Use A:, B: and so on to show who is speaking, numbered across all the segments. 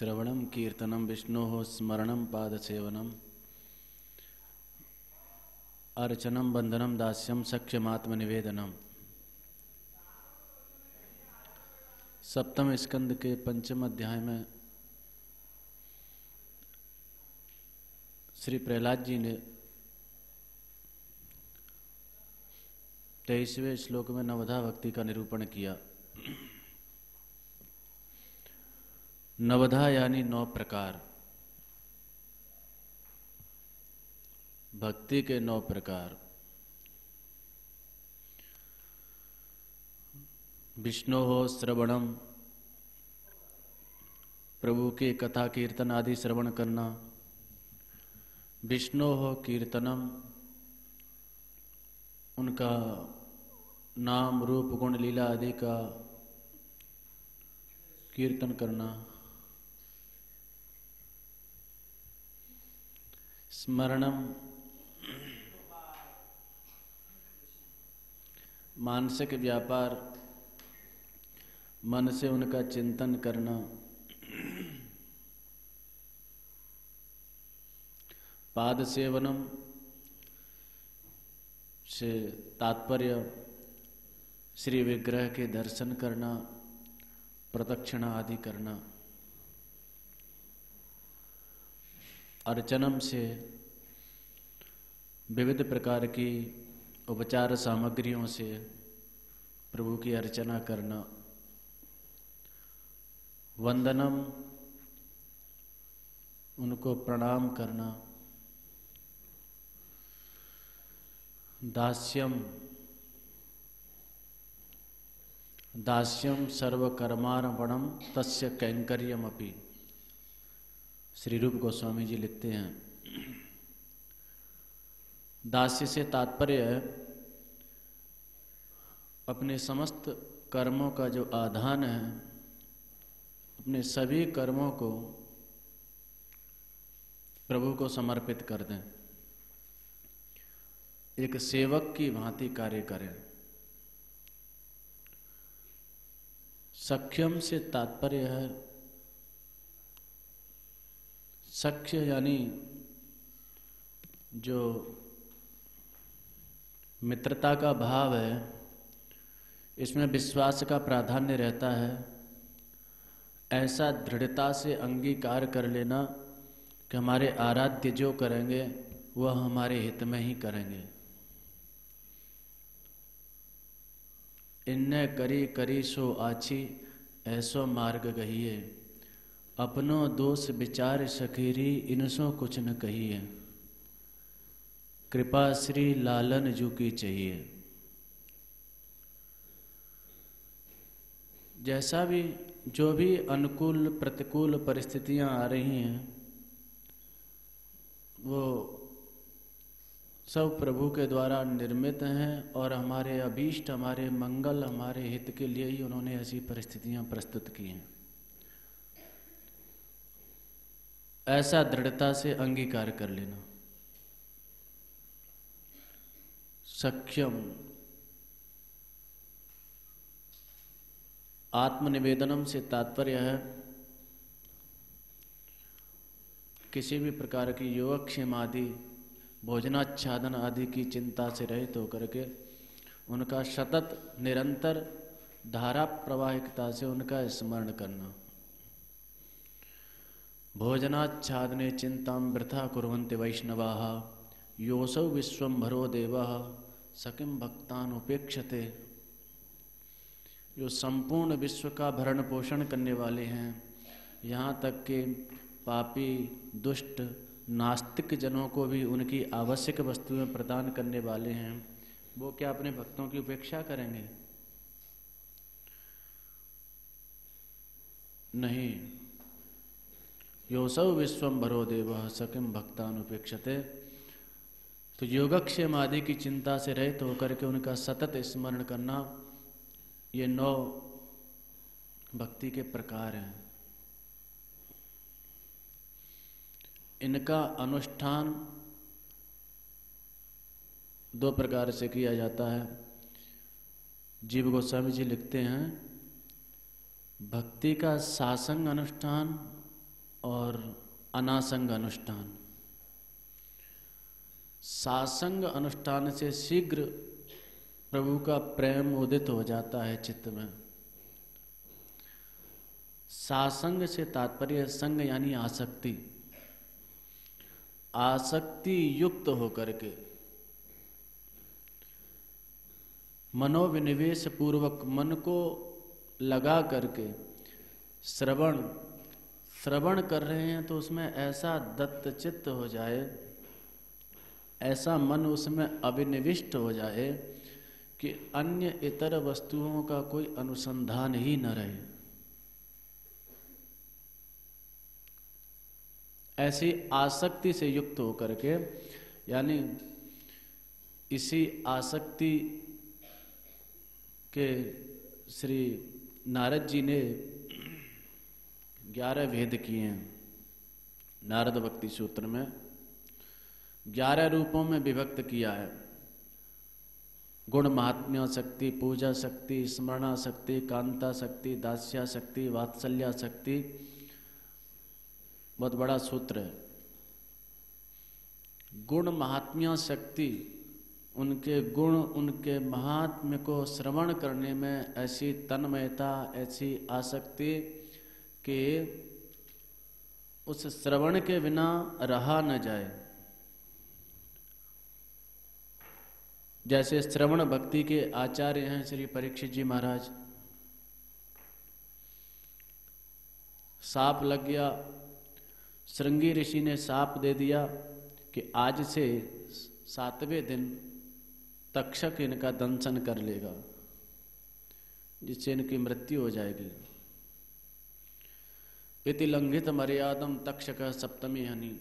A: श्रवणम कीर्तनम विष्णोः स्मरणम पादसेवनम अर्चनम बंधनम दास्यम सख्यमात्मनिवेदनम। सप्तम स्कंद के पंचम अध्याय में श्री प्रहलाद जी ने 23वें श्लोक में नवधा भक्ति का निरूपण किया। नवधा यानी 9 प्रकार, भक्ति के 9 प्रकार। विष्णोः श्रवणम, प्रभु के कथा कीर्तन आदि श्रवण करना। विष्णोः कीर्तनम, उनका नाम रूप गुण लीला आदि का कीर्तन करना। स्मरणम, मानसिक व्यापार, मन से उनका चिंतन करना। पाद सेवनम से तात्पर्य श्री विग्रह के दर्शन करना, प्रदक्षिणा आदि करना। अर्चनम से विविध प्रकार की उपचार सामग्रियों से प्रभु की अर्चना करना। वंदनम, उनको प्रणाम करना। दास्यम, दास्यम सर्वकर्मार्पणम तस्य कैंकर्यमपि। श्री रूप गोस्वामी जी लिखते हैं, दास्य से तात्पर्य है अपने समस्त कर्मों का जो आधान है, अपने सभी कर्मों को प्रभु को समर्पित कर दें, एक सेवक की भांति कार्य करें। सख्यम से तात्पर्य है, सख्य यानी जो मित्रता का भाव है, इसमें विश्वास का प्राधान्य रहता है। ऐसा दृढ़ता से अंगीकार कर लेना कि हमारे आराध्य जो करेंगे वह हमारे हित में ही करेंगे। इन्ने करी करी सो आछी, ऐसो मार्ग गहिए। अपनो दोष विचार सखीरी, इनसो कुछ न कहिए। कृपा श्री लालन जू की चाहिए। जैसा भी जो भी अनुकूल प्रतिकूल परिस्थितियां आ रही हैं, वो सब प्रभु के द्वारा निर्मित हैं और हमारे अभीष्ट, हमारे मंगल, हमारे हित के लिए ही उन्होंने ऐसी परिस्थितियां प्रस्तुत की हैं। ऐसा दृढ़ता से अंगीकार कर लेना। सख्यम, आत्मनिवेदनम से तात्पर्य है किसी भी प्रकार की योगक्षेम आदि, भोजनाच्छादन आदि की चिंता से रहित होकर के उनका सतत निरंतर धारा प्रवाहिकता से उनका स्मरण करना। भोजनाच्छादने चिंतां वृथा कुर्वन्ति वैष्णवाः, योऽसौ विश्वम्भरो देवः सकिं भक्तान् उपेक्षते। जो संपूर्ण विश्व का भरण पोषण करने वाले हैं, यहाँ तक कि पापी दुष्ट नास्तिक जनों को भी उनकी आवश्यक वस्तुएं प्रदान करने वाले हैं, वो क्या अपने भक्तों की उपेक्षा करेंगे? नहीं। योऽसौ विश्वम्भरो देवः सकिं भक्तान् उपेक्षते। तो योगक्षेम आदि की चिंता से रहित होकर के उनका सतत स्मरण करना, ये 9 भक्ति के प्रकार हैं। इनका अनुष्ठान 2 प्रकार से किया जाता है। जीव गोस्वामी जी लिखते हैं, भक्ति का सासंग अनुष्ठान और अनासंग अनुष्ठान। सासंग अनुष्ठान से शीघ्र प्रभु का प्रेम उदित हो जाता है चित्त में। सासंग से तात्पर्य संग यानी आसक्ति। आसक्ति युक्त होकर के मनोविनिवेश पूर्वक मन को लगा करके श्रवण कर रहे हैं तो उसमें ऐसा दत्तचित्त हो जाए, ऐसा मन उसमें अभिनिविष्ट हो जाए कि अन्य इतर वस्तुओं का कोई अनुसंधान ही न रहे। ऐसी आसक्ति से युक्त होकर के, यानी इसी आसक्ति के श्री नारद जी ने 11 भेद किए हैं। नारद भक्ति सूत्र में 11 रूपों में विभक्त किया है। गुण महात्म्य शक्ति, पूजा शक्ति, स्मरणा शक्ति, कांता शक्ति, दास्या शक्ति, वात्सल्या शक्ति। बहुत बड़ा सूत्र है। गुण महात्म्य शक्ति, उनके गुण, उनके महात्म्य को श्रवण करने में ऐसी तन्मयता, ऐसी आसक्ति कि उस श्रवण के बिना रहा न जाए। जैसे श्रवण भक्ति के आचार्य हैं श्री परीक्षित जी महाराज। साप लग गया, श्रृंगी ऋषि ने साप दे दिया कि आज से 7वें दिन तक्षक इनका दंशन कर लेगा, जिससे इनकी मृत्यु हो जाएगी। इति लंघित मर्यादम तक्षक सप्तमी हनि।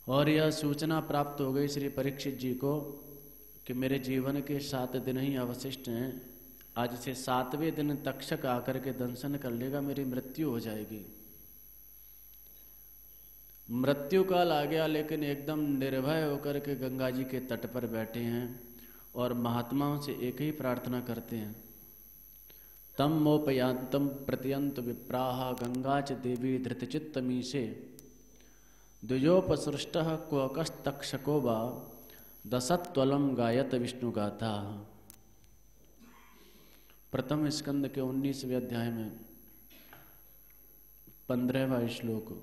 A: और यह सूचना प्राप्त हो गई श्री परीक्षित जी को कि मेरे जीवन के 7 दिन ही अवशिष्ट हैं, आज से 7वें दिन तक्षक आकर के दंशन कर लेगा, मेरी मृत्यु हो जाएगी। मृत्यु काल आ गया, लेकिन एकदम निर्भय होकर के गंगा जी के तट पर बैठे हैं और महात्माओं से एक ही प्रार्थना करते हैं। तम मोपयांतम प्रत्यंत विप्राह गंगा च देवी धृतचित्तमीशे द्विजोपसृष्ट क्वकस्तक्षको वा दशत्वलम गायत विष्णु गाथा। प्रथम स्कंद के 19वें अध्याय में 15वां श्लोक।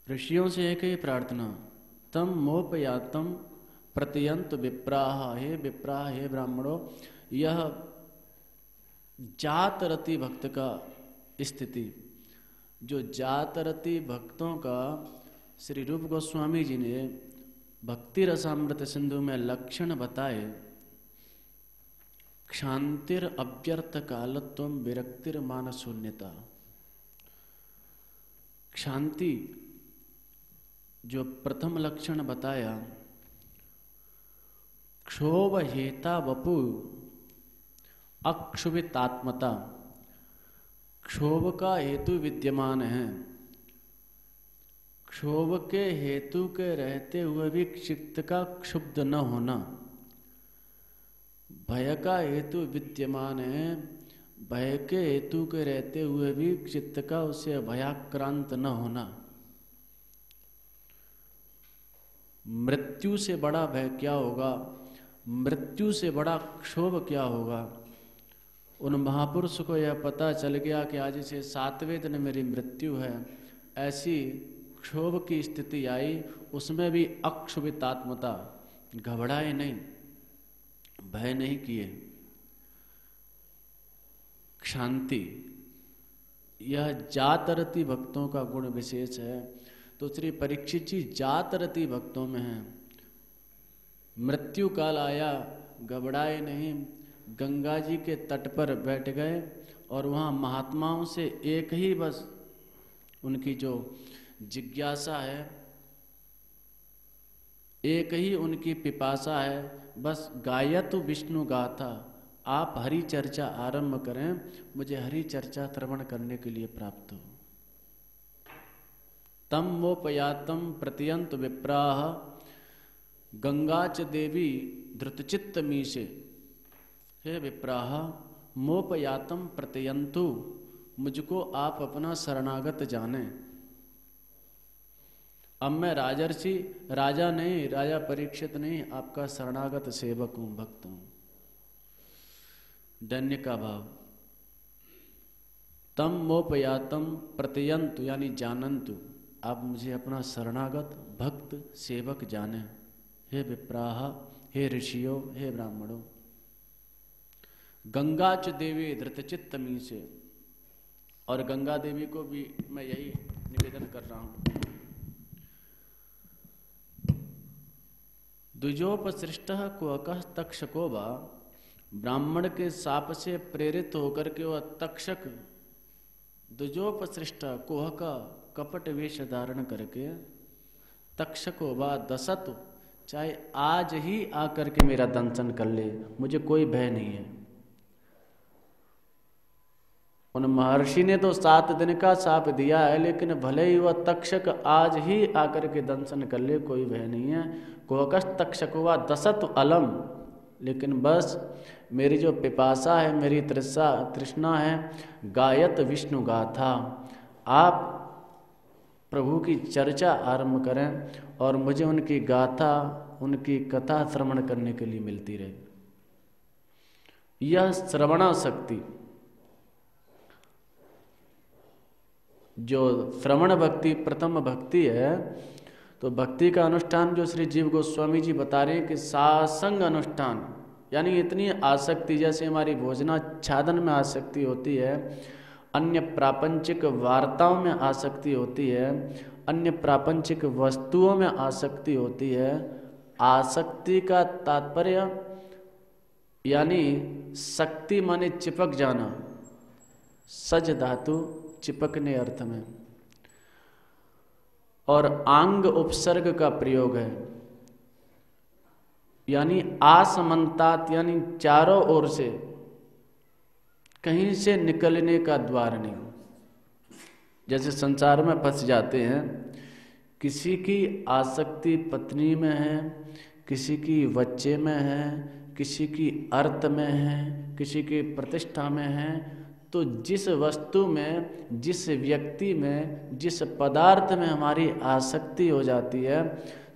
A: ऋषियों से एक ही प्रार्थना, तम मोपयातम प्रत्यंत विप्राह, हे विप्राह, हे ब्राह्मणों, यह जातरति भक्त का स्थिति, जो जातरति भक्तों का श्री रूप गोस्वामी जी ने भक्ति रसामृत सिंधु में लक्षण बताए। क्षांतिर अव्यर्थ कालत्वम विरक्तिर मान शून्यता। क्षांति जो प्रथम लक्षण बताया, क्षोभ हेता वपु अक्षुभितात्मता, क्षोभ का हेतु विद्यमान है, क्षोभ के हेतु के रहते हुए भी चित्त का क्षुब्ध न होना। भय का हेतु विद्यमान है, भय के हेतु के रहते हुए भी चित्त का उससे भयाक्रांत न होना। मृत्यु से बड़ा भय क्या होगा, मृत्यु से बड़ा क्षोभ क्या होगा। उन महापुरुष को यह पता चल गया कि आज से 7वें दिन मेरी मृत्यु है। ऐसी क्षोभ की स्थिति आई, उसमें भी अक्षुभितात्मता, घबराए नहीं, भय नहीं किए। शांति, यह जातरति भक्तों का गुण विशेष है। तो श्री परीक्षित जी जातरति भक्तों में हैं। मृत्यु काल आया, घबराए नहीं, गंगा जी के तट पर बैठ गए और वहाँ महात्माओं से एक ही बस उनकी जो जिज्ञासा है, एक ही उनकी पिपासा है, बस गायत विष्णु गाथा, आप हरि चर्चा आरंभ करें, मुझे हरि चर्चा श्रवण करने के लिए प्राप्त हो। तम मोपयातम प्रत्यंत विप्राह गंगा च देवी धृतचित्त मीशे। हे विप्राह, मोपयातम प्रत्ययंतु, मुझको आप अपना शरणागत जाने। अब मैं राजर्षि, राजा नहीं, राजा परीक्षित नहीं, आपका शरणागत सेवक हूं, भक्त हूं। धन्य का भाव। तम मोपयातम प्रत्ययंतु यानी जानंतु, आप मुझे अपना शरणागत भक्त सेवक जाने। हे विप्राह, हे ऋषियों, हे ब्राह्मणों। गंगा च देवी धृतचित्तमी से, और गंगा देवी को भी मैं यही निवेदन कर रहा हूं। द्विजोपसृष्ट कुहकः तक्षको वा, ब्राह्मण के शाप से प्रेरित होकर के वह तक्षक द्विजोपसृष्ट कुहक कपट वेश धारण करके तक्षको वा दशत, चाहे आज ही आकर के मेरा दंशन कर ले, मुझे कोई भय नहीं है। उन महर्षि ने तो 7 दिन का शाप दिया है, लेकिन भले ही वह तक्षक आज ही आकर के दंशन कर ले, कोई भय नहीं है। कुहकस तक्षकुवा दशत अलम, लेकिन बस मेरी जो पिपासा है, मेरी तृष्णा है, गायत विष्णु गाथा, आप प्रभु की चर्चा आरंभ करें और मुझे उनकी गाथा, उनकी कथा श्रवण करने के लिए मिलती रहे। यह श्रवणा शक्ति, जो श्रवण भक्ति प्रथम भक्ति है, तो भक्ति का अनुष्ठान जो श्री जीव गोस्वामी जी बता रहे हैं कि सासंग अनुष्ठान, यानी इतनी आसक्ति, जैसे हमारी भोजनाच्छादन में आसक्ति होती है, अन्य प्रापंचिक वार्ताओं में आसक्ति होती है, अन्य प्रापंचिक वस्तुओं में आसक्ति होती है। आसक्ति का तात्पर्य यानी शक्ति माने चिपक जाना, सज धातु चिपकने अर्थ में, और आंग उपसर्ग का प्रयोग है, यानी आसमंतात, यानी चारों ओर से कहीं से निकलने का द्वार नहीं। जैसे संसार में फंस जाते हैं, किसी की आसक्ति पत्नी में है, किसी की बच्चे में है, किसी की अर्थ में है, किसी की प्रतिष्ठा में है, तो जिस वस्तु में, जिस व्यक्ति में, जिस पदार्थ में हमारी आसक्ति हो जाती है,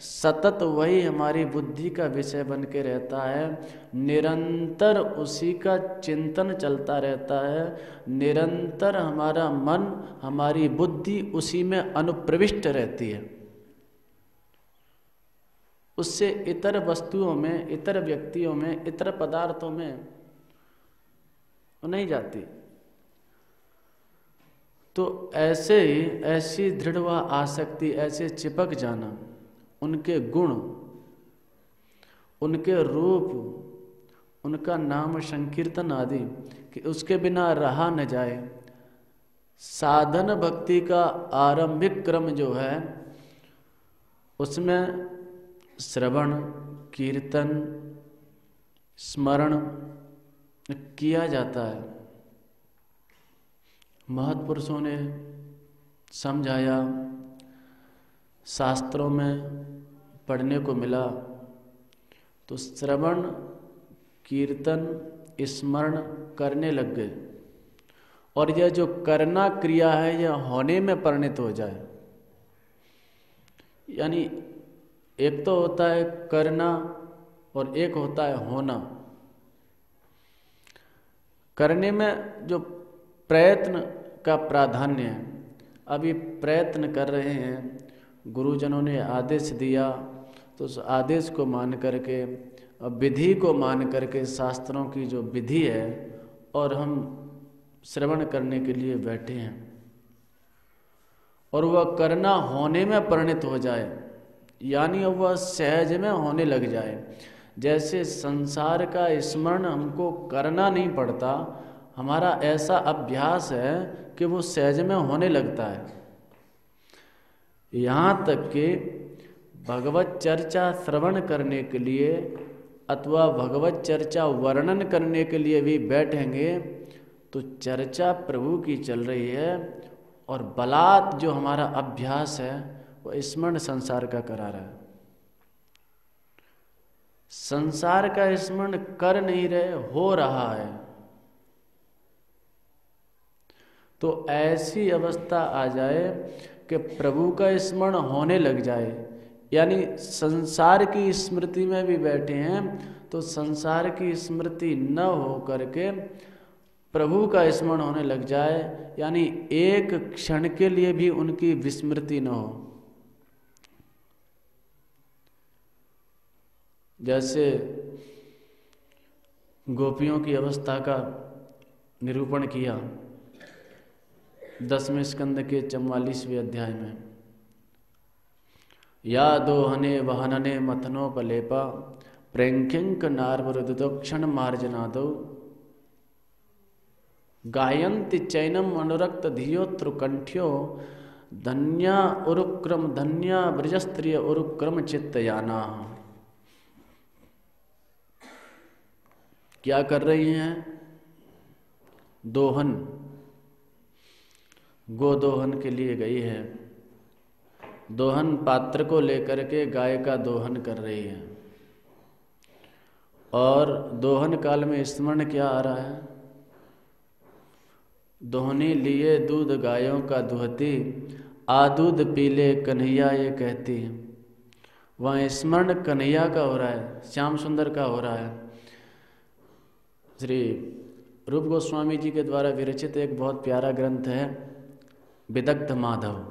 A: सतत वही हमारी बुद्धि का विषय बन के रहता है। निरंतर उसी का चिंतन चलता रहता है, निरंतर हमारा मन, हमारी बुद्धि उसी में अनुप्रविष्ट रहती है। उससे इतर वस्तुओं में, इतर व्यक्तियों में, इतर पदार्थों में नहीं जाती। तो ऐसे ही, ऐसी दृढ़ व आसक्ति, ऐसे चिपक जाना, उनके गुण, उनके रूप, उनका नाम संकीर्तन आदि, कि उसके बिना रहा न जाए। साधन भक्ति का आरंभिक क्रम जो है, उसमें श्रवण, कीर्तन, स्मरण किया जाता है। महत्पुरुषों ने समझाया, शास्त्रों में पढ़ने को मिला, तो श्रवण, कीर्तन, स्मरण करने लग गए, और यह जो करना क्रिया है, यह होने में परिणत हो जाए। यानी एक तो होता है करना और एक होता है होना। करने में जो प्रयत्न का प्राधान्य है, अभी प्रयत्न कर रहे हैं, गुरुजनों ने आदेश दिया तो उस आदेश को मान करके, विधि को मान करके, शास्त्रों की जो विधि है, और हम श्रवण करने के लिए बैठे हैं, और वह करना होने में परिणत हो जाए, यानी वह सहज में होने लग जाए। जैसे संसार का स्मरण हमको करना नहीं पड़ता, हमारा ऐसा अभ्यास है कि वो सहज में होने लगता है। यहाँ तक कि भगवत चर्चा श्रवण करने के लिए अथवा भगवत चर्चा वर्णन करने के लिए भी बैठेंगे तो चर्चा प्रभु की चल रही है, और बलात् जो हमारा अभ्यास है वो स्मरण संसार का करा रहा है। संसार का स्मरण कर नहीं रहे, हो रहा है। तो ऐसी अवस्था आ जाए कि प्रभु का स्मरण होने लग जाए, यानी संसार की स्मृति में भी बैठे हैं तो संसार की स्मृति न हो करके प्रभु का स्मरण होने लग जाए, यानी एक क्षण के लिए भी उनकी विस्मृति न हो। जैसे गोपियों की अवस्था का निरूपण किया 10वें स्कंद के 44वें अध्याय में। या दोहने वहनने मथनोपलेपा प्रेंकिंक नार्वरुदक्षण मार्जनादो गायन्ति चैनम अनुरक्त धियोत्र कंठ्यो धन्या उरुक्रम धन्या ब्रजस्त्रिय उरुक्रम चित्तयाना। क्या कर रही हैं? दोहन, गोदोहन के लिए गई है। दोहन पात्र को लेकर के गाय का दोहन कर रही है। और दोहन काल में स्मरण क्या आ रहा है? दोहनी लिए दूध गायों का दुहती, आ दूध पीले कन्हैया ये कहती। वहाँ स्मरण कन्हैया का हो रहा है, श्याम सुंदर का हो रहा है। श्री रूप गोस्वामी जी के द्वारा विरचित एक बहुत प्यारा ग्रंथ है विदग्ध माधव।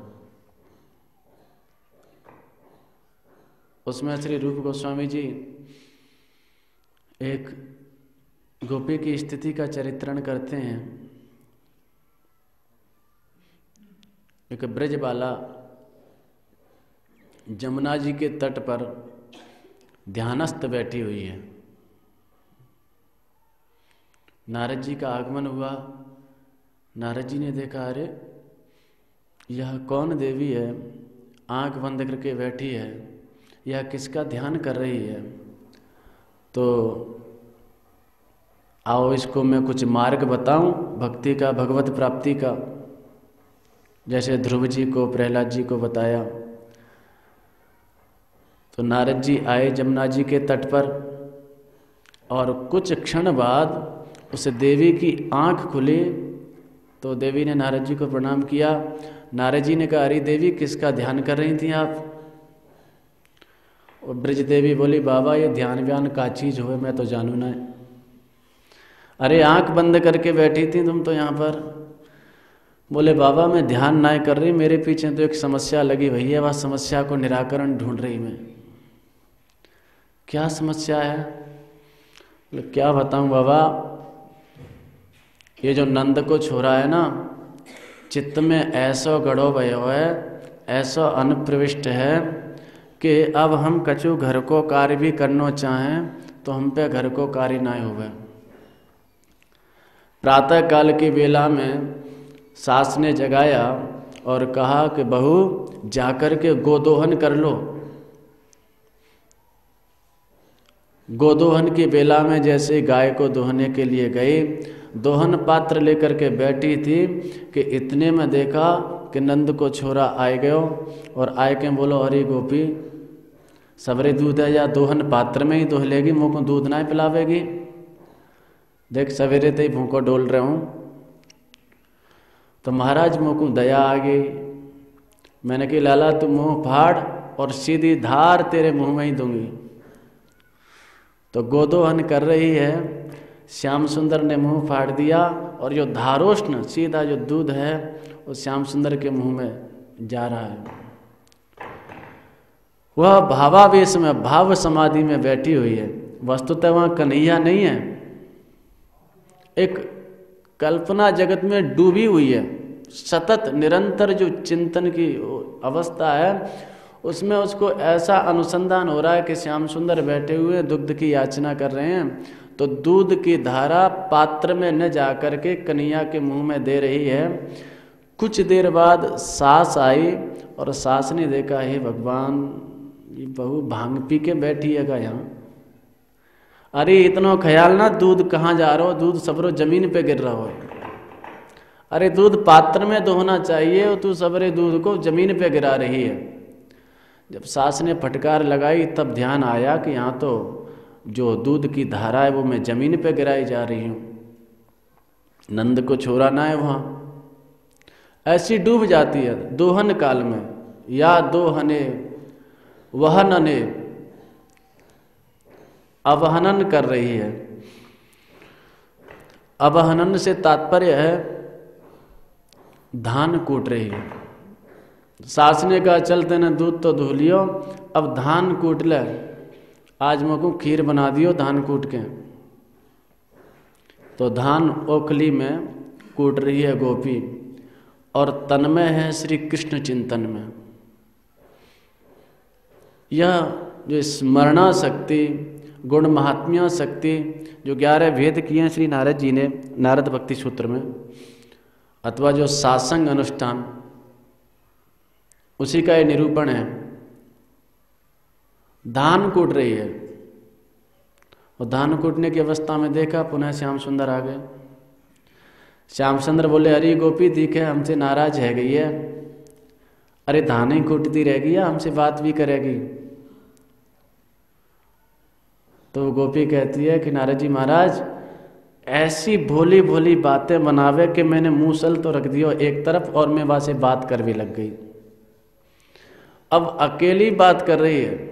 A: उसमें श्री रूप गोस्वामी जी एक गोपी की स्थिति का चरित्रण करते हैं। एक ब्रजबाला जमुना जी के तट पर ध्यानस्थ बैठी हुई है। नारद जी का आगमन हुआ। नारद जी ने देखा, अरे यह कौन देवी है, आंख बंद करके बैठी है, यह किसका ध्यान कर रही है? तो आओ इसको मैं कुछ मार्ग बताऊं भक्ति का, भगवत प्राप्ति का, जैसे ध्रुव जी को, प्रहलाद जी को बताया। तो नारद जी आए जमुना जी के तट पर और कुछ क्षण बाद उस देवी की आंख खुली। तो देवी ने नारद जी को प्रणाम किया। नारद जी ने कहा, अरे देवी किसका ध्यान कर रही थी आप? और ब्रज देवी बोली, बाबा ये ध्यान व्यान का चीज हो, मैं तो जानू ना। अरे आंख बंद करके बैठी थी तुम तो यहाँ पर। बोले, बाबा मैं ध्यान ना कर रही, मेरे पीछे तो एक समस्या लगी हुई है, वह समस्या को निराकरण ढूंढ रही मैं। क्या समस्या है? बोले, क्या बताऊं बाबा, ये जो नंद को छोरा है ना, चित्त में ऐसो गढ़ो भयो है, ऐसो अनुप्रविष्ट है कि अब हम कछु घर को कार्य भी करना चाहें तो हम पे घर को कार्य ना होवे। प्रातः काल की बेला में सास ने जगाया और कहा कि बहू जाकर के गोदोहन कर लो। गोदोहन की बेला में जैसे गाय को दोहने के लिए गई, दोहन पात्र लेकर के बैठी थी कि इतने में देखा कि नंद को छोरा आए गयो और आए के बोलो, अरे गोपी सबरे दूध है या दोहन पात्र में ही दोह लेगी, मुँह को दूध ना पिलावेगी? देख सवेरे ते ही भूखो डोल रहे हूँ। तो महाराज मुँह को दया आ गई। मैंने कही, लाला तू मुँह फाड़ और सीधी धार तेरे मुँह में ही दूंगी। तो गोदोहन कर रही है, श्याम सुंदर ने मुंह फाड़ दिया और जो धारोष्ण सीधा जो दूध है वो श्याम सुंदर के मुंह में जा रहा है। वह भावावेश में, भाव समाधि में बैठी हुई है। वस्तुतः वहाँ कन्हैया नहीं है, एक कल्पना जगत में डूबी हुई है। सतत निरंतर जो चिंतन की अवस्था है उसमें उसको ऐसा अनुसंधान हो रहा है कि श्याम सुंदर बैठे हुए दुग्ध की याचना कर रहे हैं, तो दूध की धारा पात्र में न जाकर के कन्हैया के मुंह में दे रही है। कुछ देर बाद सास आई और सास ने देखा, हे भगवान ये बहू भांग पी के बैठी है यहाँ। अरे इतना ख्याल ना, दूध कहाँ जा रहा हो, दूध सबरो जमीन पे गिर रहा हो। अरे दूध पात्र में दोहना चाहिए और तू सबरे दूध को जमीन पे गिरा रही है। जब सास ने फटकार लगाई तब ध्यान आया कि यहाँ तो जो दूध की धारा है वो मैं जमीन पे गिराई जा रही हूँ, नंद को छोरा ना है वहाँ। ऐसी डूब जाती है दोहन काल में, या दोहने वहनने, अवहनन कर रही है। अवहनन से तात्पर्य है धान कूट रही है। सास ने कहा चलते न दूध तो धो लियो, अब धान कूट ले, आज मुझको खीर बना दियो धान कूट के। तो धान ओखली में कूट रही है गोपी, और तन्मय है श्री कृष्ण चिंतन में। यह जो स्मरणा शक्ति, गुण महात्म्य शक्ति, जो 11 भेद किए हैं श्री नारद जी ने नारद भक्ति सूत्र में, अथवा जो सासंग अनुष्ठान, उसी का ये निरूपण है। धान कूट रही है, और धान कूटने की अवस्था में देखा पुनः श्याम सुंदर आ गए। श्याम सुंदर बोले, अरे गोपी दिखे हमसे नाराज है गई है, अरे धान ही कूटती रहेगी या हमसे बात भी करेगी? तो गोपी कहती है कि नारद जी महाराज ऐसी भोली भोली बातें बनावे कि मैंने मूसल तो रख दियो एक तरफ, और मैं वहां से बात कर भी लग गई। अब अकेली बात कर रही है।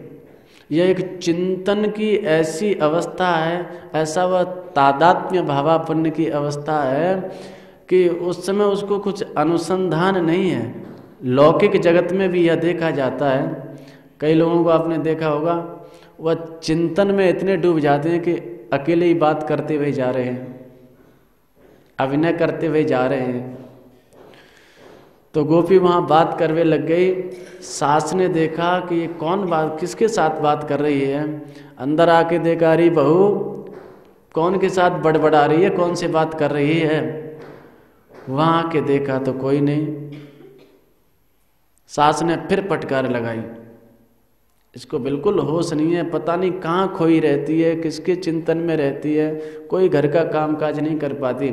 A: यह एक चिंतन की ऐसी अवस्था है, ऐसा वह तादात्म्य भावापन्न की अवस्था है कि उस समय उसको कुछ अनुसंधान नहीं है। लौकिक जगत में भी यह देखा जाता है। कई लोगों को आपने देखा होगा, वह चिंतन में इतने डूब जाते हैं कि अकेले ही बात करते हुए जा रहे हैं, अभिनय करते हुए जा रहे हैं। तो गोपी वहाँ बात करने लग गई। सास ने देखा कि ये कौन बात, किसके साथ बात कर रही है। अंदर आके देखा, अरे बहू कौन के साथ बड़बड़ा रही है, कौन से बात कर रही है। वहाँ आके देखा तो कोई नहीं। सास ने फिर फटकार लगाई, इसको बिल्कुल होश नहीं है, पता नहीं कहाँ खोई रहती है, किसके चिंतन में रहती है, कोई घर का काम काज नहीं कर पाती।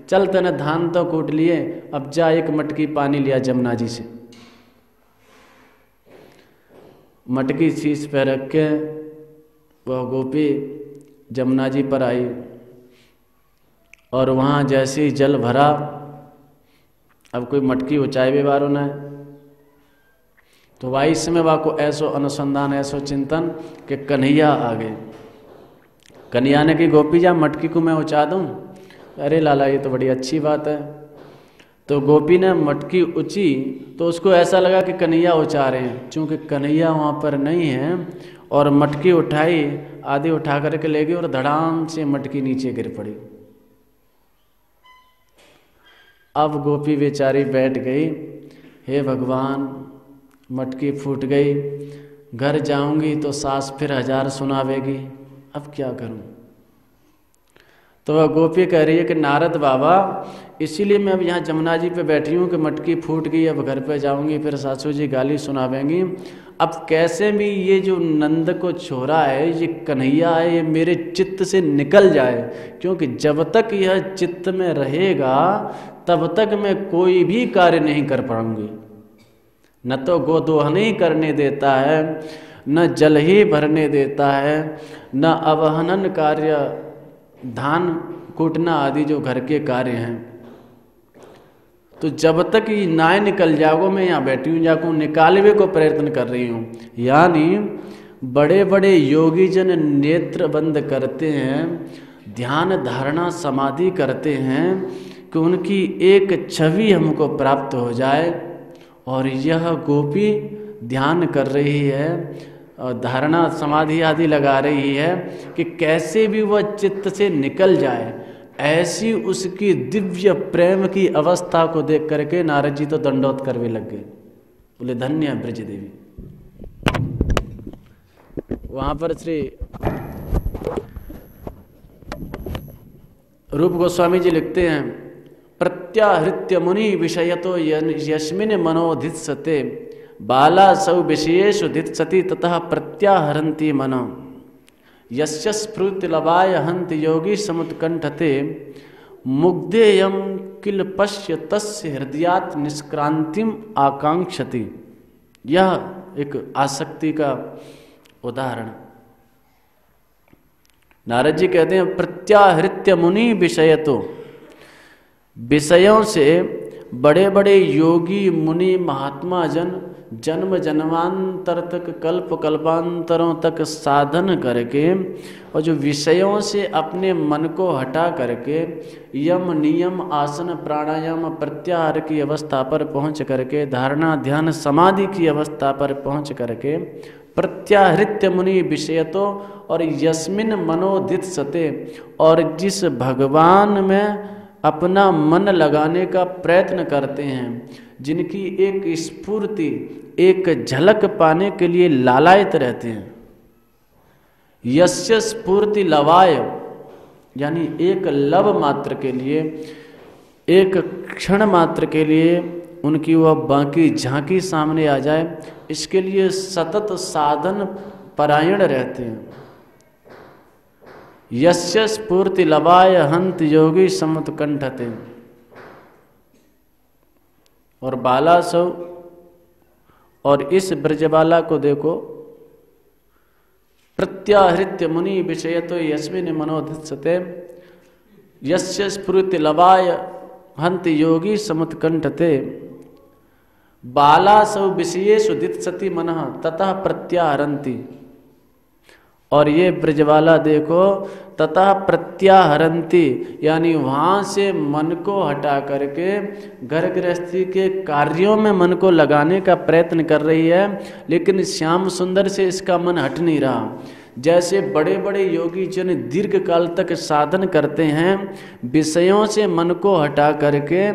A: चल तने धान तो कूट लिए, अब जा एक मटकी पानी लिया जमुना जी से। मटकी शीश पे रख के वह गोपी जमुना जी पर आई, और वहाँ जैसे ही जल भरा, अब कोई मटकी ऊंचाई भी बारो न है, तो वही समय वाको ऐसो अनुसंधान, ऐसो चिंतन कि कन्हैया आ गए। कन्हैया ने कि गोपी जा मटकी को मैं उचा दूं। अरे लाला ये तो बड़ी अच्छी बात है। तो गोपी ने मटकी उची तो उसको ऐसा लगा कि कन्हैया उचा रहे हैं, चूंकि कन्हैया वहाँ पर नहीं है, और मटकी उठाई, आधी उठा करके ले गई और धड़ाम से मटकी नीचे गिर पड़ी। अब गोपी बेचारी बैठ गई, हे भगवान मटकी फूट गई, घर जाऊंगी तो सास फिर 1000 सुनावेगी, अब क्या करूं। तो वह गोपी कह रही है कि नारद बाबा इसीलिए मैं अब यहाँ जमुना जी पे बैठी हूँ कि मटकी फूट गई, अब घर पे जाऊंगी फिर सासू जी गाली सुनावेंगी। अब कैसे भी ये जो नंद को छोरा है, ये कन्हैया है, ये मेरे चित्त से निकल जाए, क्योंकि जब तक यह चित्त में रहेगा तब तक मैं कोई भी कार्य नहीं कर पाऊंगी। न तो गोदोहन ही करने देता है, न जल ही भरने देता है, न अवहनन कार्य, धान कूटना आदि जो घर के कार्य हैं। तो जब तक ये ना निकल जाओ, मैं यहाँ बैठी हूँ, जाको निकालवे को प्रयत्न कर रही हूँ। यानी बड़े बड़े योगी जन नेत्र बंद करते हैं, ध्यान धारणा समाधि करते हैं कि उनकी एक छवि हमको प्राप्त हो जाए। और यह गोपी ध्यान कर रही है और धारणा समाधि आदि लगा रही है कि कैसे भी वह चित्त से निकल जाए। ऐसी उसकी दिव्य प्रेम की अवस्था को देख करके नारद जी तो दंडोत करने लग गए, बोले धन्य है ब्रज देवी। वहां पर श्री रूप गोस्वामी जी लिखते हैं, प्रत्याहृत्य मुनि विषयतो यस्मिन् मनोधित्सते बाला सौ विषयेषु धित्सति ततः प्रत्याहरन्ति मनो यस्य स्फुर्तिलवाय हन्ति योगी समुत्कण्ठते मुग्धेयं किल पश्य तस्य हृदयात् निष्क्रांतिम आकांक्षति। यह एक आसक्ति का उदाहरण। नारद जी कहते हैं प्रत्याहृत्य मुनि विषयतो, विषयों से बड़े बड़े योगी मुनि महात्मा जन जन्म जन्मांतर तक कल्प कल्पांतरों तक साधन करके और जो विषयों से अपने मन को हटा करके यम नियम आसन प्राणायाम प्रत्याहार की अवस्था पर पहुंच करके धारणा ध्यान समाधि की अवस्था पर पहुंच करके प्रत्याहृत्य मुनि विषयतो और यस्मिन मनोदित सते और जिस भगवान में अपना मन लगाने का प्रयत्न करते हैं, जिनकी एक स्फूर्ति एक झलक पाने के लिए लालायित रहते हैं। यस्य स्फूर्ति लवाय यानी एक लव मात्र के लिए, एक क्षण मात्र के लिए उनकी वह बाकी झांकी सामने आ जाए, इसके लिए सतत साधन परायण रहते हैं। यस्य स्फूर्ति लवाय हंत योगी समुत्कंठते। और बालासव और इस ब्रजबाला को देखो, प्रत्याहृत्य मुनि विषयतो यस्मिन् मनोदित्सते यस्य स्फूर्ति लवाय हंत योगी समुत्कंठते। बालासव विषयेषु दित्सति मनः ततः प्रत्याहरन्ति। और ये ब्रजवाला देखो, ततः प्रत्याहरन्ति यानी वहाँ से मन को हटा करके घर गृहस्थी के कार्यों में मन को लगाने का प्रयत्न कर रही है, लेकिन श्याम सुंदर से इसका मन हट नहीं रहा। जैसे बड़े बड़े योगी जन दीर्घ काल तक साधन करते हैं विषयों से मन को हटा करके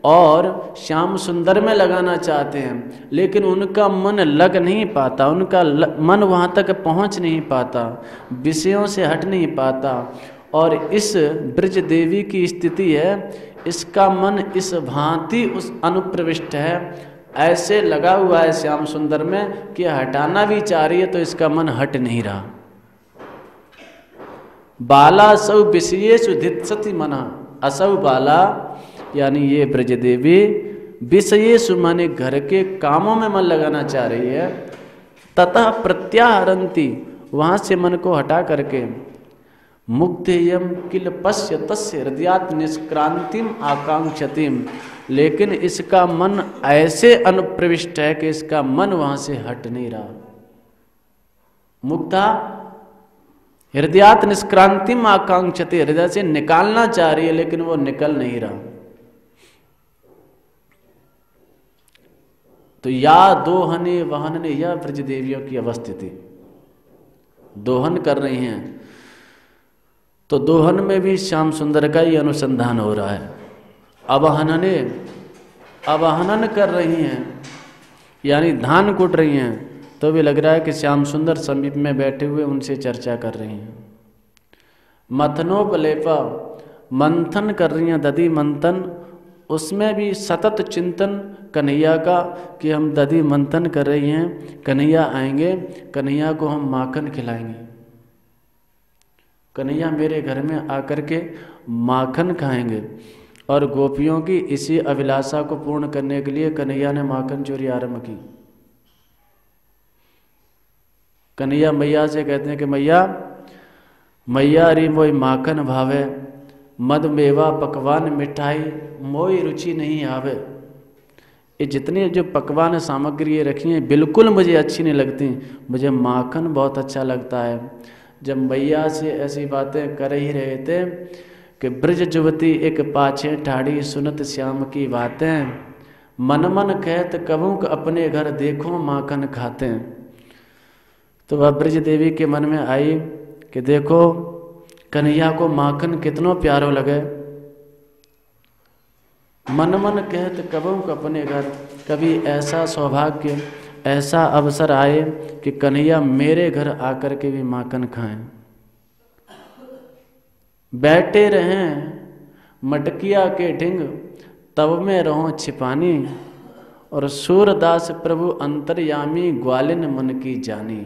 A: और श्याम सुंदर में लगाना चाहते हैं, लेकिन उनका मन लग नहीं पाता, उनका मन वहाँ तक पहुँच नहीं पाता, विषयों से हट नहीं पाता। और इस ब्रज देवी की स्थिति है, इसका मन इस भांति उस अनुप्रविष्ट है, ऐसे लगा हुआ है श्याम सुंदर में कि हटाना भी चाह रही है तो इसका मन हट नहीं रहा। बाला सौ विषयेषु धित्सति मनः। असौ बाला यानी ये ब्रज देवी विषयेषु माने घर के कामों में मन लगाना चाह रही है। ततः प्रत्याहरन्ति वहाँ से मन को हटा करके मुग्धेयम किल पश्य तस्य हृदयात् निष्क्रांतिम आकांक्षतिम। लेकिन इसका मन ऐसे अनुप्रविष्ट है कि इसका मन वहाँ से हट नहीं रहा। मुग्धा हृदयात् निष्क्रांतिम आकांक्षति, हृदय से निकालना चाह रही है लेकिन वो निकल नहीं रहा। तो या दोहने वाहनने यह ब्रज देवियों की अवस्थिति, दोहन कर रही हैं तो दोहन में भी श्याम सुंदर का ही अनुसंधान हो रहा है। अवहनने अवहनन कर रही हैं यानी धान कूट रही हैं, तो भी लग रहा है कि श्याम सुंदर समीप में बैठे हुए उनसे चर्चा कर रही हैं। मथनोपलेपा मंथन कर रही हैं, दधी मंथन, उसमें भी सतत चिंतन कन्हैया का कि हम दधी मंथन कर रही हैं, कन्हैया आएंगे, कन्हैया को हम माखन खिलाएंगे, कन्हैया मेरे घर में आकर के माखन खाएंगे। और गोपियों की इसी अभिलाषा को पूर्ण करने के लिए कन्हैया ने माखन चोरी आरंभ की। कन्हैया मैया से कहते हैं कि मैया मैया री मोई माखन भावे, मद मेवा पकवान मिठाई मोई रुचि नहीं आवे। ये जितनी जो पकवान सामग्री ये रखी हैं बिल्कुल मुझे अच्छी नहीं लगती, मुझे माखन बहुत अच्छा लगता है। जब मैया से ऐसी बातें कर ही रहे थे कि ब्रज युवती एक पाछे ठाड़ी सुनत श्याम की बातें, मन मन कहत कबूं अपने घर देखो माखन खाते हैं। तो वह ब्रज देवी के मन में आई कि देखो कन्हैया को माखन कितनों प्यारो लगे। मन मन कहत कबूं अपने घर, कभी ऐसा सौभाग्य ऐसा अवसर आए कि कन्हैया मेरे घर आकर के भी माखन खाएं। बैठे रहें मटकिया के ढिंग तब में रहो छिपानी, और सूरदास प्रभु अंतर्यामी ग्वालिन मन की जानी।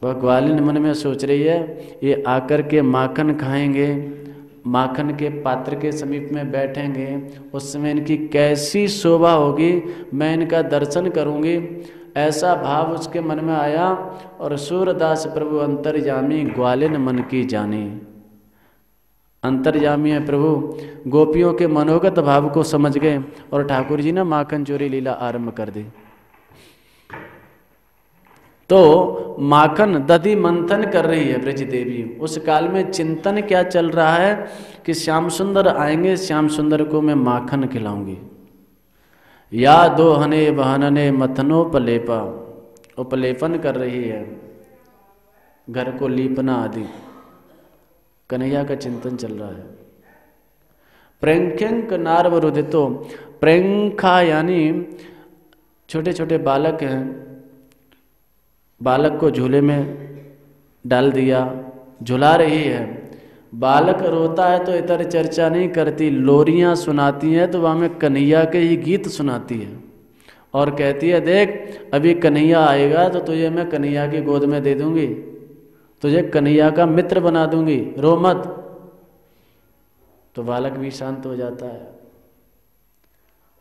A: वह ग्वालिन मन में सोच रही है ये आकर के माखन खाएंगे, माखन के पात्र के समीप में बैठेंगे, उस समय इनकी कैसी शोभा होगी, मैं इनका दर्शन करूंगी, ऐसा भाव उसके मन में आया। और सूरदास प्रभु अंतर्यामी ग्वालिन मन की जानी। अंतर्यामी है प्रभु, गोपियों के मनोगत भाव को समझ गए और ठाकुर जी ने माखन चोरी लीला आरंभ कर दी। तो माखन दधि मंथन कर रही है ब्रज देवी। उस काल में चिंतन क्या चल रहा है कि श्याम सुंदर आएंगे, श्याम सुंदर को मैं माखन खिलाऊंगी। या दो हने बहनने मथनोपलेपा, उपलेपन कर रही है, घर को लीपना आदि, कन्हैया का चिंतन चल रहा है। प्रेंख्यंक नारवरुदितो, प्रेंखा यानी छोटे छोटे बालक हैं, बालक को झूले में डाल दिया, झुला रही है। बालक रोता है तो इधर चर्चा नहीं करती, लोरियां सुनाती हैं तो वहाँ में कन्हैया के ही गीत सुनाती है और कहती है देख अभी कन्हैया आएगा तो तुझे मैं कन्हैया की गोद में दे दूंगी, तुझे कन्हैया का मित्र बना दूंगी, रो मत। तो बालक भी शांत हो जाता है।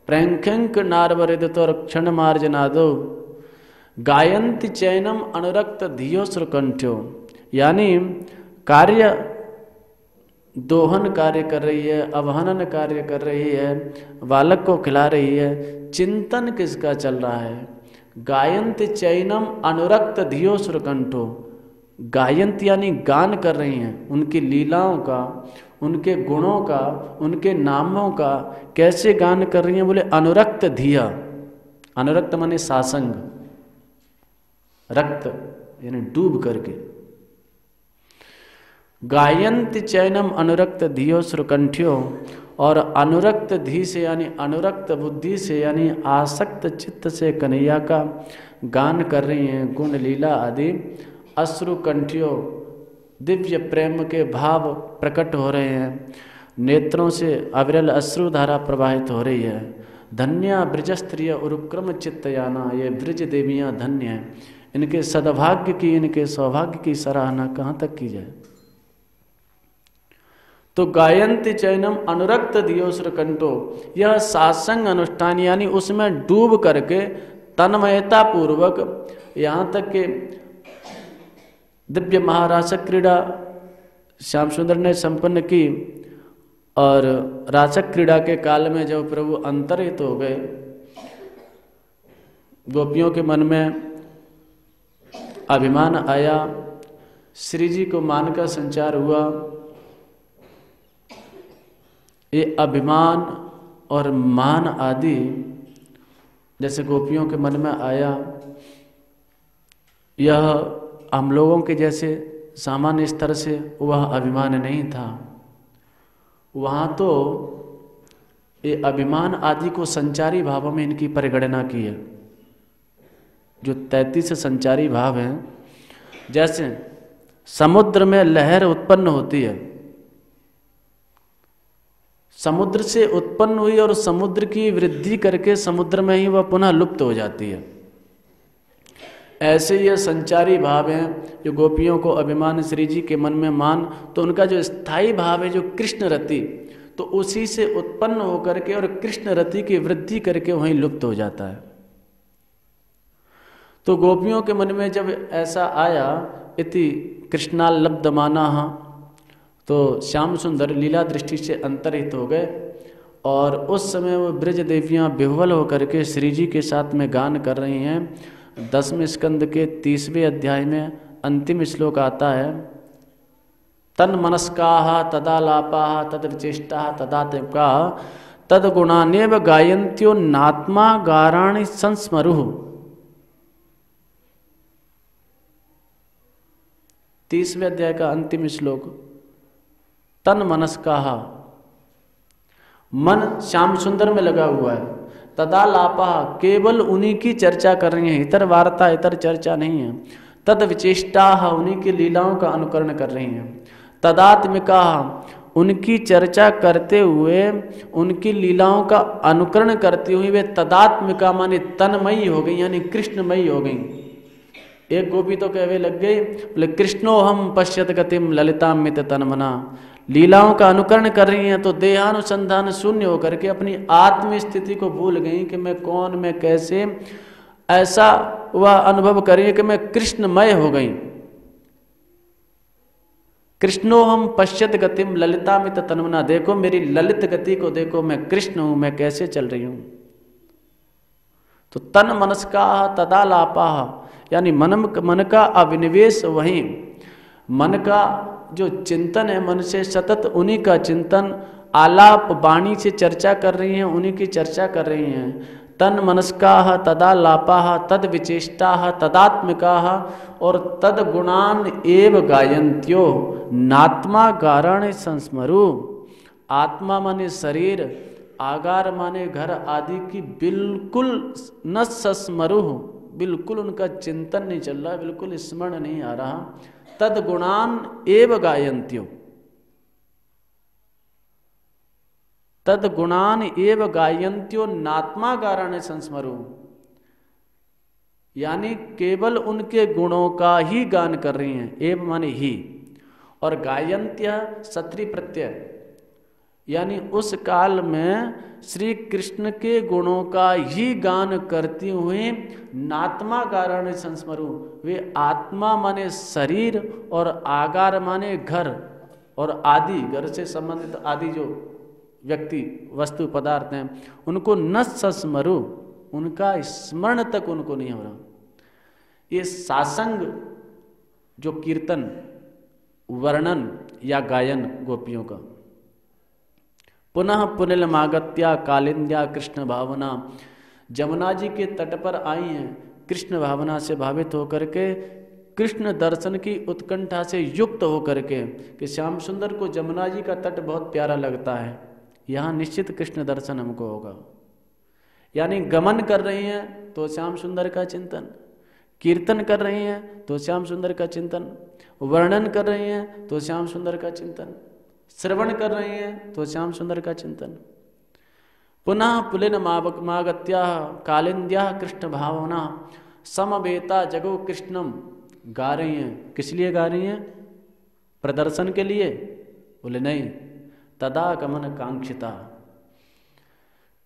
A: प्रेंख्यंक नारवरिदतो क्षण मार्जनादो गायंती चैनम अनुरक्त धियो श्रुकंठ्यो, यानी कार्य दोहन कार्य कर रही है, अवहनन कार्य कर रही है, बालक को खिला रही है। चिंतन किसका चल रहा है? गायंती चैनम अनुरक्त धियो श्रुकंठो, गायंत यानी गान कर रही हैं उनकी लीलाओं का, उनके गुणों का, उनके नामों का। कैसे गान कर रही हैं? बोले अनुरक्त धिया, अनुरक्त माने सासंग, रक्त यानी डूब करके। गायंत चैनम अनुरक्त धियो श्रुकंठ्यो, और अनुरक्त धी से यानी अनुरक्त बुद्धि से यानी आसक्त चित्त से कन्हैया का गान कर रही हैं, गुण लीला आदि। अश्रुकंठ्यो, दिव्य प्रेम के भाव प्रकट हो रहे हैं, नेत्रों से अविरल अश्रुधारा प्रवाहित हो रही है। धन्या ब्रजस्त्रिय उरुक्रम चित्तयाना, ये ब्रज देवियाँ धन्य हैं, इनके सद्भाग्य की, इनके सौभाग्य की सराहना कहाँ तक की जाए। तो गायंती चैनम अनुरक्त दियो श्रुकंठो, यह सात्संग अनुष्ठान यानी उसमें डूब करके तन्मयता पूर्वक, यहाँ तक कि दिव्य महारास क्रीड़ा श्याम सुंदर ने संपन्न की। और रासक क्रीड़ा के काल में जब प्रभु अंतरित हो गए, गोपियों के मन में अभिमान आया, श्री जी को मान का संचार हुआ। ये अभिमान और मान आदि जैसे गोपियों के मन में आया, यह हम लोगों के जैसे सामान्य स्तर से वह अभिमान नहीं था। वहाँ तो ये अभिमान आदि को संचारी भावों में इनकी परिगणना की है। जो 33 संचारी भाव हैं, जैसे समुद्र में लहर उत्पन्न होती है, समुद्र से उत्पन्न हुई और समुद्र की वृद्धि करके समुद्र में ही वह पुनः लुप्त हो जाती है। ऐसे यह संचारी भाव हैं जो गोपियों को अभिमान, श्री जी के मन में मान, तो उनका जो स्थायी भाव है जो कृष्ण रति, तो उसी से उत्पन्न होकर के और कृष्ण रति की वृद्धि करके वहीं लुप्त हो जाता है। तो गोपियों के मन में जब ऐसा आया, इति कृष्णालब्धमाना, तो श्याम सुंदर लीला दृष्टि से अंतरहित हो गए। और उस समय वो ब्रज देवियाँ विह्वल होकर के श्री जी के साथ में गान कर रही हैं। 10वें स्कंद के 30वें अध्याय में अंतिम श्लोक आता है, तन मनस्काः तदालापाः तद्विचेष्टाः तदात्मिकाः तद्गुणानेव गायन्त्यो नात्मा गाराणि संस्मरुः। 30वें अध्याय का अंतिम श्लोक, तन मनस्काः, मन श्याम सुंदर में लगा हुआ है, तदालापा, केवल उन्हीं की चर्चा कर रही हैं, इतर वार्ता इतर चर्चा नहीं है। तद विचेष्टा, उन्हीं की लीलाओं का अनुकरण कर रही हैं। तदात्मिका, उनकी चर्चा करते हुए उनकी लीलाओं का अनुकरण करती हुई वे तदात्मिका माने तन्मयी हो गई, यानी कृष्णमयी हो गई। एक गोपी तो कहवे लग गई, बोले कृष्णो हम पश्यत गतिम ललितामित तन्मना, लीलाओं का अनुकरण कर रही हैं तो देहानुसंधान शून्य होकर के अपनी आत्म स्थिति को भूल गई कि मैं कौन, मैं कैसे, ऐसा वह अनुभव करिए कि मैं कृष्णमय हो गई। कृष्णो हम पश्यत गतिम ललितामित तन्मना, देखो मेरी ललित गति को देखो, मैं कृष्ण हूं, मैं कैसे चल रही हूं। तो तन मनस्का तदा लापा, यानी मन का अविनिवेश वहीं, मन का जो चिंतन है, मन से सतत उन्हीं का चिंतन, आलाप वाणी से चर्चा कर रही हैं, उन्हीं की चर्चा कर रही हैं। तन मनस्का तदा लापा तद विचेष्टा तदात्मिका और तद गुणान एव गायन्त्यो नात्मा गारण संस्मरु। आत्मा माने शरीर, आगार माने घर आदि की बिल्कुल न संस्मरु, बिल्कुल उनका चिंतन नहीं चल रहा, बिल्कुल स्मरण नहीं आ रहा। तद गुणान एव गायन्त्यो, तद गुणान एव गायन्त्यो नात्मा गारण संस्मरु, यानी केवल उनके गुणों का ही गान कर रही हैं। एव माने ही, और गायन्त्य सत्री प्रत्यय, यानी उस काल में श्री कृष्ण के गुणों का ही गान करती हुए नात्मा गारण संस्मरु, वे आत्मा माने शरीर और आगार माने घर और आदि, घर से संबंधित आदि जो व्यक्ति वस्तु पदार्थ हैं, उनको न संस्मरु, उनका स्मरण तक उनको नहीं हो रहा। ये सासंग जो कीर्तन, वर्णन या गायन गोपियों का, पुनः पुनिलमागत्या कालिंद्या कृष्ण भावना, जमुना जी के तट पर आई हैं कृष्ण भावना से भावित होकर के, कृष्ण दर्शन की उत्कंठा से युक्त होकर के, कि श्याम सुंदर को जमुना जी का तट बहुत प्यारा लगता है, यहाँ निश्चित कृष्ण दर्शन हमको होगा। यानी गमन कर रही हैं तो श्याम सुंदर का चिंतन, कीर्तन कर रही हैं तो श्याम सुंदर का चिंतन, वर्णन कर रही हैं तो श्याम सुंदर का चिंतन, श्रवण कर रही हैं तो श्याम सुंदर का चिंतन। पुनः पुलिन मागत्या कालिंद्या कृष्ण भावना समवेता जगो कृष्णम, गा रही हैं। किस लिए गा रही हैं? प्रदर्शन के लिए? बोले नहीं, तदा गमन कांक्षिता,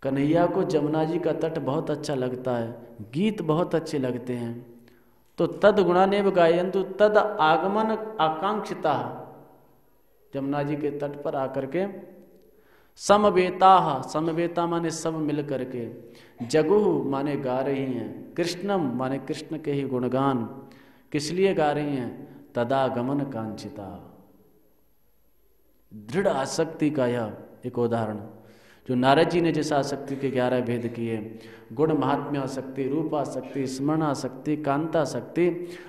A: कन्हैया को जमुना जी का तट बहुत अच्छा लगता है, गीत बहुत अच्छे लगते हैं, तो तद गुणानेव गायन्तु तद आगमन आकांक्षिता, जमुना जी के तट पर आकर के समवेता, समवेता माने सब मिल करके, जगुह माने गा रही हैं, कृष्णम माने कृष्ण के ही गुणगान। किस लिए गा रही हैं? तदागमन कांक्षिता, दृढ़ आसक्ति का यह एक उदाहरण, जो नारद जी ने जिस आसक्ति के 11 भेद किए, गुण महात्म्य आसक्ति, रूप आसक्ति, स्मरण आसक्ति, कांता आसक्ति,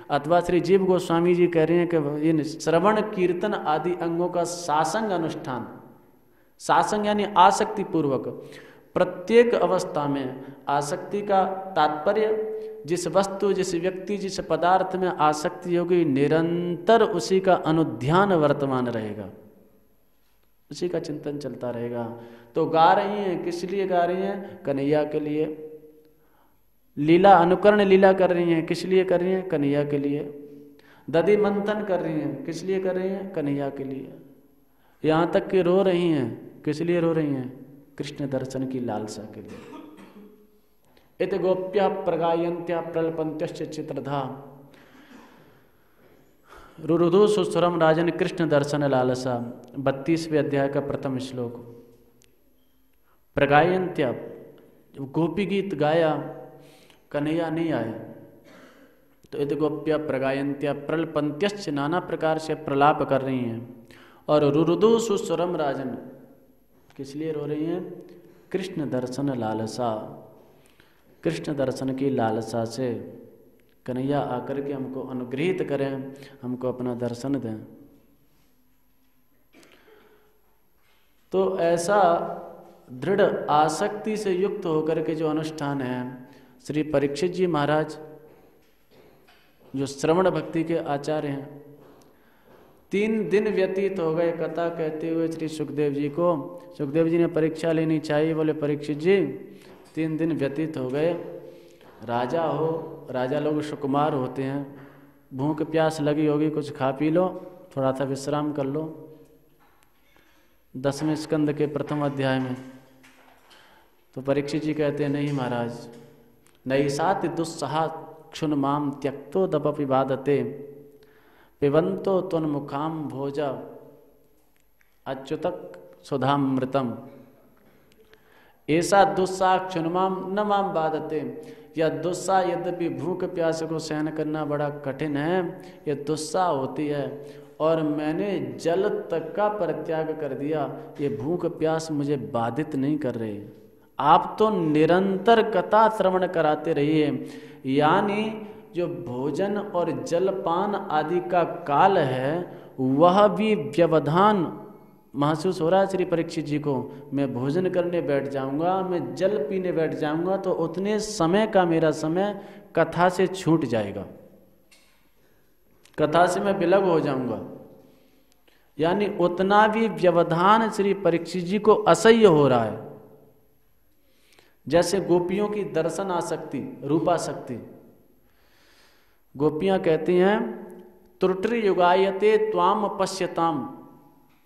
A: अथवा श्री जीव गोस्वामी जी कह रहे हैं कि इन श्रवण कीर्तन आदि अंगों का सासंग अनुष्ठान, सासंग यानी आसक्ति पूर्वक, प्रत्येक अवस्था में आसक्ति का तात्पर्य जिस वस्तु, जिस व्यक्ति, जिस पदार्थ में आसक्ति होगी, निरंतर उसी का अनुध्यान वर्तमान रहेगा, उसी का चिंतन चलता रहेगा। तो गा रही हैं, किस लिए गा रही हैं? कन्हैया के लिए। लीला अनुकरण लीला कर रही हैं, किस लिए कर रही हैं? कन्हैया के लिए। दधि मंथन कर रही हैं, किस लिए कर रही हैं? कन्हैया के लिए। यहाँ तक कि रो रही हैं, किस लिए रो रही हैं? कृष्ण दर्शन की लालसा के लिए। इत गोप्या प्रगायन्त्या प्रलपन्त्यश्च चित्रधा, रुरुधु सुस्वरम राजन कृष्ण दर्शन लालसा, 32वें अध्याय का प्रथम श्लोक। प्रगायन्त्या, गोपी गीत गाया, कन्हैया नहीं आए, तो इत गोप्या प्रगायन्त्या प्रलपन्त्यश्च, नाना प्रकार से प्रलाप कर रही हैं। और रुरुधु सुस्वरम राजन, किस लिए रो रही हैं? कृष्ण दर्शन लालसा, कृष्ण दर्शन की लालसा से, कन्हैया आकर के हमको अनुग्रहित करें, हमको अपना दर्शन दें। तो ऐसा दृढ़ आसक्ति से युक्त होकर के जो अनुष्ठान है, श्री परीक्षित जी महाराज जो श्रवण भक्ति के आचार्य हैं, 3 दिन व्यतीत हो गए कथा कहते हुए श्री सुखदेव जी को। सुखदेव जी ने परीक्षा लेनी चाहिए, बोले परीक्षित जी 3 दिन व्यतीत हो गए, राजा हो, राजा लोग सुकुमार होते हैं, भूख प्यास लगी होगी, कुछ खा पी लो, थोड़ा सा विश्राम कर लो। 10वें स्कंद के प्रथम अध्याय में तो परीक्षित जी कहते हैं, नहीं महाराज, नैसाति दुस्सहा क्षुन माम त्यक्तो दपपि बाधते, पिबंतो त्वन्मुखाम भोजा अच्युतक सुधामृतम ऐसा दुस्साह क्षुन्माम न माम बाधते। यह दुस्साह यद्यपि भूख प्यास को सहन करना बड़ा कठिन है, यह दुस्साह होती है, और मैंने जल तक का परित्याग कर दिया, ये भूख प्यास मुझे बाधित नहीं कर रहे। आप तो निरंतर कथा श्रवण कराते रहिए, यानी जो भोजन और जलपान आदि का काल है वह भी व्यवधान महसूस हो रहा है श्री परीक्षित जी को। मैं भोजन करने बैठ जाऊंगा, मैं जल पीने बैठ जाऊंगा तो उतने समय का मेरा समय कथा से छूट जाएगा, कथा से मैं विलग हो जाऊंगा। यानी उतना भी व्यवधान श्री परीक्षित जी को असह्य हो रहा है। जैसे गोपियों की दर्शन आसक्ति, रूपासक्ति। गोपियां कहती हैं त्रुटि युगायते त्वाम पश्यताम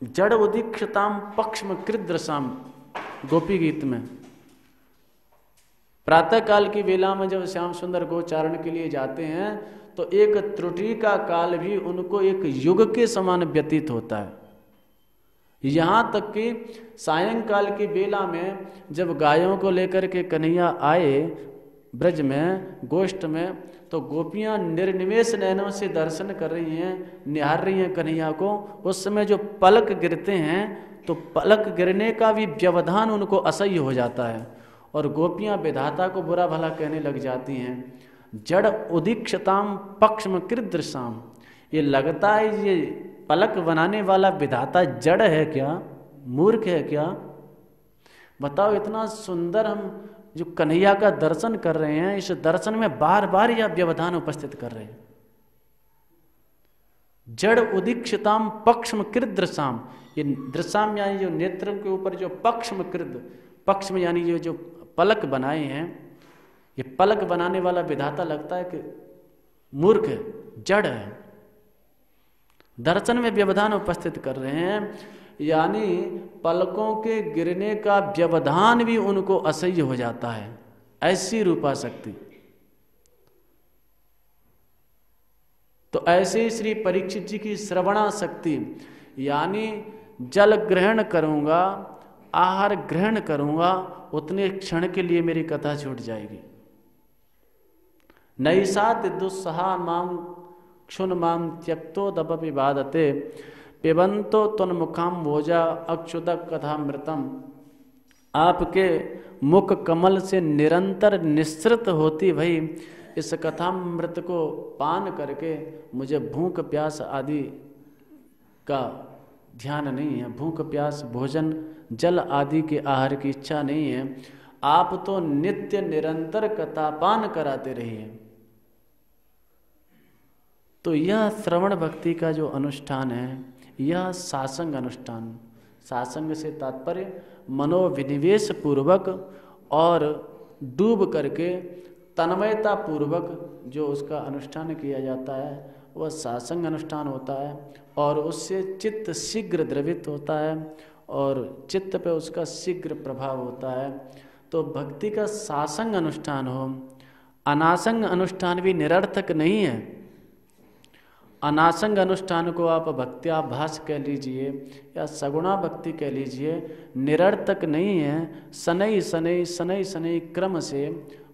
A: जड़ उदीक्षताम पक्ष्म कृद्रसाम, गोपी गीत में। प्रातः काल की वेला में जब श्याम सुंदर गोचारण के लिए जाते हैं तो एक त्रुटि का काल भी उनको एक युग के समान व्यतीत होता है। यहाँ तक कि सायंकाल की बेला में जब गायों को लेकर के कन्हैया आए ब्रज में, गोष्ठ में, तो गोपियां निर्निमेष नयनों से दर्शन कर रही हैं, निहार रही हैं कन्हैया को। उस समय जो पलक गिरते हैं तो पलक गिरने का भी व्यवधान उनको असह्य हो जाता है, और गोपियां विधाता को बुरा भला कहने लग जाती हैं। जड़ उदीक्षताम पक्ष्म कृद्रसाम, ये लगता है ये पलक बनाने वाला विधाता जड़ है क्या, मूर्ख है क्या? बताओ, इतना सुंदर हम जो कन्हैया का दर्शन कर रहे हैं, इस दर्शन में बार बार यह व्यवधान उपस्थित कर रहे हैं। जड़ उदीक्षताम पक्ष्म कृद्रसाम, ये दृशाम यानी जो नेत्र के ऊपर जो पक्ष्म कृद, पक्ष्म यानी ये जो पलक बनाए हैं, ये पलक बनाने वाला विधाता लगता है कि मूर्ख है, जड़ है। दर्शन में व्यवधान उपस्थित कर रहे हैं, यानी पलकों के गिरने का व्यवधान भी उनको असह्य हो जाता है। ऐसी रूपाशक्ति। तो ऐसे श्री परीक्षित जी की श्रवणा शक्ति, यानी जल ग्रहण करूंगा, आहार ग्रहण करूंगा, उतने क्षण के लिए मेरी कथा छूट जाएगी। नैषात् दुस्सहा माम क्षुन माम त्यक्तो दपपि बाधते पिबंतो त्वन्मुखाम भोजा अक्षुदक कथामृतम। आपके मुख कमल से निरंतर निःसृत होती भई इस कथामृत को पान करके मुझे भूख प्यास आदि का ध्यान नहीं है, भूख प्यास भोजन जल आदि के आहार की इच्छा नहीं है। आप तो नित्य निरंतर कथापान कराते रहिए। तो यह श्रवण भक्ति का जो अनुष्ठान है, यह सासंग अनुष्ठान, सासंग से तात्पर्य मनोविनिवेश पूर्वक और डूब करके तन्मयता पूर्वक जो उसका अनुष्ठान किया जाता है वह सासंग अनुष्ठान होता है, और उससे चित्त शीघ्र द्रवित होता है और चित्त पे उसका शीघ्र प्रभाव होता है। तो भक्ति का सासंग अनुष्ठान हो, अनासंग अनुष्ठान भी निरर्थक नहीं है। अनासंग अनुष्ठान को आप भक्त्याभास कह लीजिए या सगुणा भक्ति कह लीजिए, निरर्थक नहीं है। शनै शनै शनै शनै क्रम से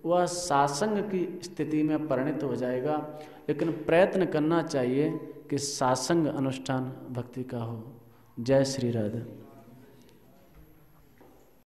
A: वह सासंग की स्थिति में परिणत हो जाएगा, लेकिन प्रयत्न करना चाहिए कि सासंग अनुष्ठान भक्ति का हो। जय श्री राधे।